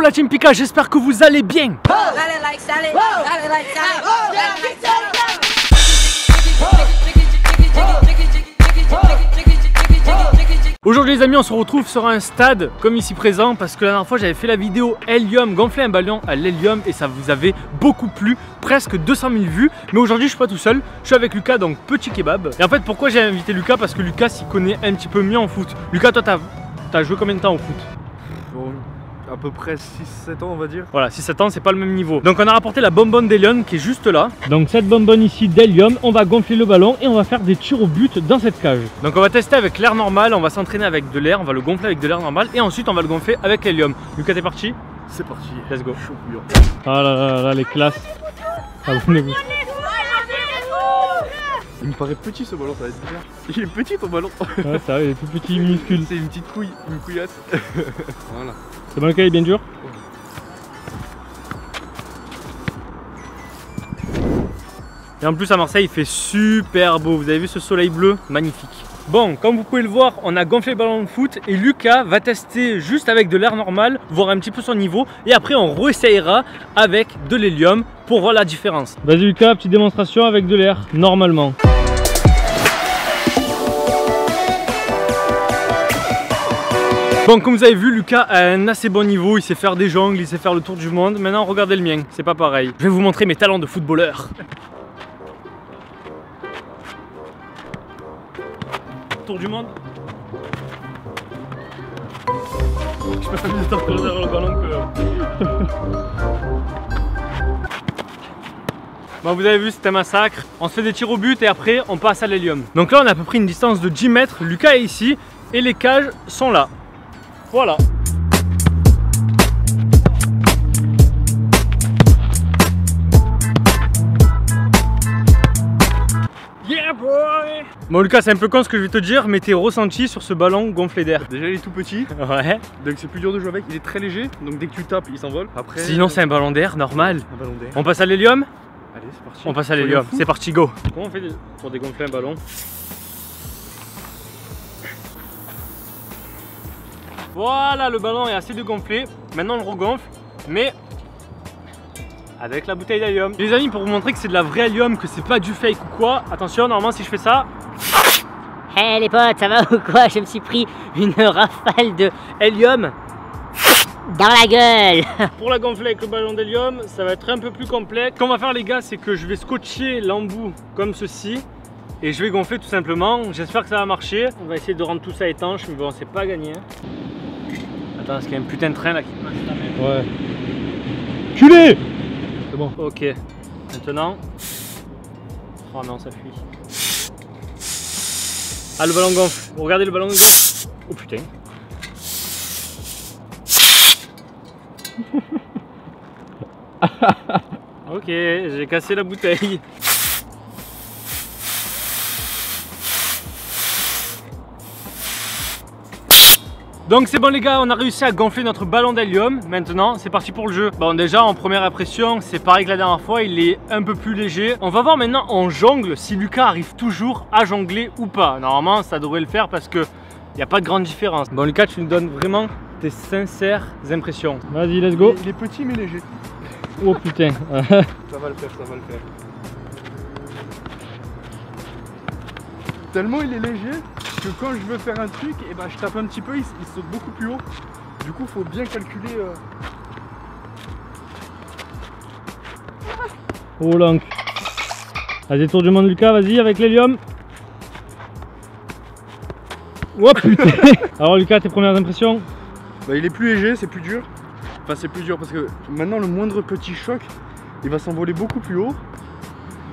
Yo la Team Pika, j'espère que vous allez bien. Aujourd'hui les amis, on se retrouve sur un stade comme ici présent parce que la dernière fois j'avais fait la vidéo hélium, gonfler un ballon à l'hélium et ça vous avait beaucoup plu, presque 200 000 vues. Mais aujourd'hui je suis pas tout seul, je suis avec Lucas, donc petit kebab. Et en fait pourquoi j'ai invité Lucas? Parce que Lucas s'y connaît un petit peu mieux en foot. Lucas, toi t'as joué combien de temps au foot? Bon, à peu près 6-7 ans on va dire. Voilà, 6-7 ans c'est pas le même niveau. Donc on a rapporté la bonbonne d'hélium qui est juste là. Donc cette bonbonne ici d'hélium, on va gonfler le ballon et on va faire des tirs au but dans cette cage. Donc on va tester avec l'air normal, on va s'entraîner avec de l'air, on va le gonfler avec de l'air normal et ensuite on va le gonfler avec l'hélium. Lucas, t'es parti? C'est parti, let's go. Chaud bouillant. Ah là les classes. Abonnez-vous. Il me paraît petit ce ballon, ça va être bizarre. Il est petit ton ballon. Ouais, ça va, il est tout petit, minuscule. C'est une petite couille, une couillasse. Voilà. C'est bon, le cas, il est bien dur. Et en plus à Marseille il fait super beau, vous avez vu ce soleil bleu? Magnifique. Bon, comme vous pouvez le voir, on a gonflé le ballon de foot et Lucas va tester juste avec de l'air normal, voir un petit peu son niveau et après on réessayera avec de l'hélium pour voir la différence. Vas-y Lucas, petite démonstration avec de l'air, normalement. Bon, comme vous avez vu, Lucas a un assez bon niveau, il sait faire des jongles, il sait faire le tour du monde. Maintenant regardez le mien, c'est pas pareil. Je vais vous montrer mes talents de footballeur. Tour du monde. Je peux faire plus de temps derrière le ballon que... Bon, vous avez vu, c'était un massacre. On se fait des tirs au but et après on passe à l'hélium. Donc là on a à peu près une distance de 10 mètres. Lucas est ici et les cages sont là. Voilà. Yeah boy! Bon Lucas, c'est un peu con ce que je vais te dire, mais tes ressentis sur ce ballon gonflé d'air. Déjà il est tout petit. Ouais. Donc c'est plus dur de jouer avec, il est très léger. Donc dès que tu tapes, il s'envole. Après. Sinon c'est un ballon d'air normal. Un ballon d'air. On passe à l'hélium? Allez, c'est parti. On passe à l'hélium, c'est parti, go! Comment on fait pour dégonfler un ballon? Voilà, le ballon est assez dégonflé. Maintenant on le regonfle, mais avec la bouteille d'hélium. Les amis, pour vous montrer que c'est de la vraie hélium, que c'est pas du fake ou quoi, attention, normalement si je fais ça... Hey les potes, ça va ou quoi? Je me suis pris une rafale de hélium dans la gueule. Pour la gonfler avec le ballon d'hélium, ça va être un peu plus complexe. Ce qu'on va faire les gars, c'est que je vais scotcher l'embout comme ceci et je vais gonfler tout simplement. J'espère que ça va marcher. On va essayer de rendre tout ça étanche, mais bon, c'est pas gagné. Attends, parce qu'il y a un putain de train là qui passe là même. Ouais. Culé! C'est bon. Ok. Maintenant. Oh non, ça fuit. Ah, le ballon gonfle. Regardez le ballon gonfle. Oh putain. Ok, j'ai cassé la bouteille. Donc c'est bon les gars, on a réussi à gonfler notre ballon d'hélium. Maintenant c'est parti pour le jeu. Bon, déjà en première impression c'est pareil que la dernière fois, il est un peu plus léger. On va voir maintenant en jongle si Lucas arrive toujours à jongler ou pas. Normalement ça devrait le faire parce que il n'y a pas de grande différence. Bon Lucas, tu nous donnes vraiment tes sincères impressions. Vas-y, let's go. Il est petit mais léger. Oh putain. Ça va le faire, ça va le faire. Tellement il est léger que quand je veux faire un truc, et ben je tape un petit peu, il saute beaucoup plus haut. Du coup faut bien calculer. Oh l'oncle. Vas-y, tour du monde Lucas, vas-y avec l'hélium. Oh putain. Alors Lucas, tes premières impressions? Bah, il est plus léger, c'est plus dur. Enfin c'est plus dur parce que maintenant le moindre petit choc, il va s'envoler beaucoup plus haut.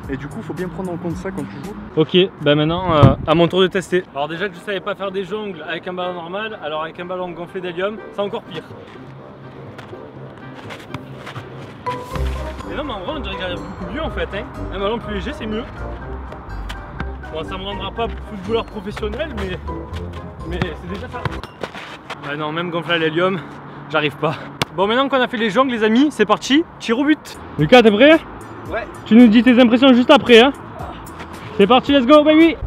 Et du coup, faut bien prendre en compte ça quand tu joues. Ok, bah maintenant, à mon tour de tester. Alors déjà que je savais pas faire des jongles avec un ballon normal, alors avec un ballon gonflé d'hélium, c'est encore pire. Mais non, mais en vrai, on dirait qu'il arrive beaucoup mieux en fait. Hein. Un ballon plus léger, c'est mieux. Bon, ça me rendra pas footballeur professionnel, mais c'est déjà ça. Bah non, même gonfler à l'hélium, j'arrive pas. Bon, maintenant qu'on a fait les jongles, les amis, c'est parti, tir au but. Lucas, t'es prêt? Ouais. Tu nous dis tes impressions juste après, hein. C'est parti, let's go, baby.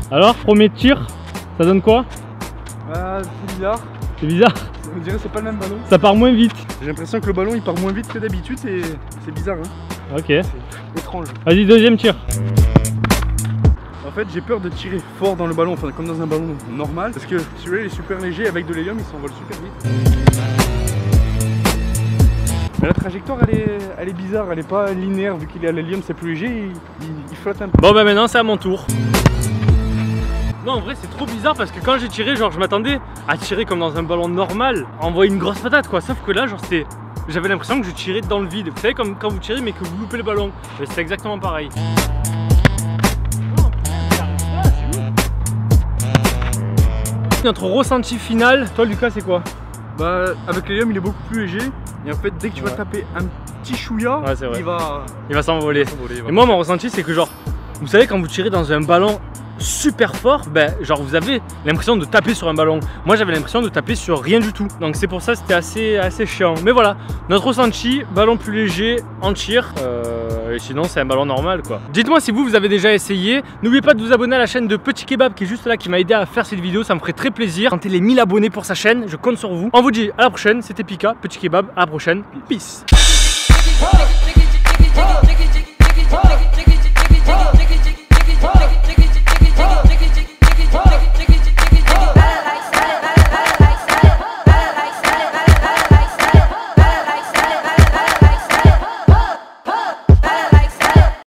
Alors, premier tir, ça donne quoi? C'est bizarre. C'est bizarre? On dirait que c'est pas le même ballon. Ça part moins vite. J'ai l'impression que le ballon il part moins vite que d'habitude et c'est bizarre hein. Ok. C'est étrange. Vas-y, deuxième tir. En fait j'ai peur de tirer fort dans le ballon, enfin comme dans un ballon normal. Parce que celui-là il est super léger, avec de l'hélium il s'envole super vite. Mais la trajectoire elle est bizarre, elle est pas linéaire vu qu'il est à l'hélium, c'est plus léger, il flotte un peu. Bon bah maintenant c'est à mon tour. Non en vrai c'est trop bizarre parce que quand j'ai tiré, genre je m'attendais à tirer comme dans un ballon normal, envoyer une grosse patate quoi, sauf que là genre c'était... J'avais l'impression que je tirais dans le vide. Vous savez comme quand vous tirez mais que vous loupez le ballon. C'est exactement pareil. Notre ressenti final, toi Lucas c'est quoi? Bah avec l'hélium il est beaucoup plus léger et en fait dès que tu vas taper un petit chouïa, ouais, il va s'envoler. Et moi mon ressenti c'est que genre, vous savez quand vous tirez dans un ballon super fort, ben genre vous avez l'impression de taper sur un ballon. Moi j'avais l'impression de taper sur rien du tout. Donc c'est pour ça c'était assez chiant. Mais voilà, notre ressenti, ballon plus léger en tir. Et sinon c'est un ballon normal quoi. Dites-moi si vous avez déjà essayé. N'oubliez pas de vous abonner à la chaîne de Petit Kebab qui est juste là, qui m'a aidé à faire cette vidéo. Ça me ferait très plaisir. Tentez les 1000 abonnés pour sa chaîne, je compte sur vous. On vous dit à la prochaine, c'était Pika, Petit Kebab, à la prochaine. Peace.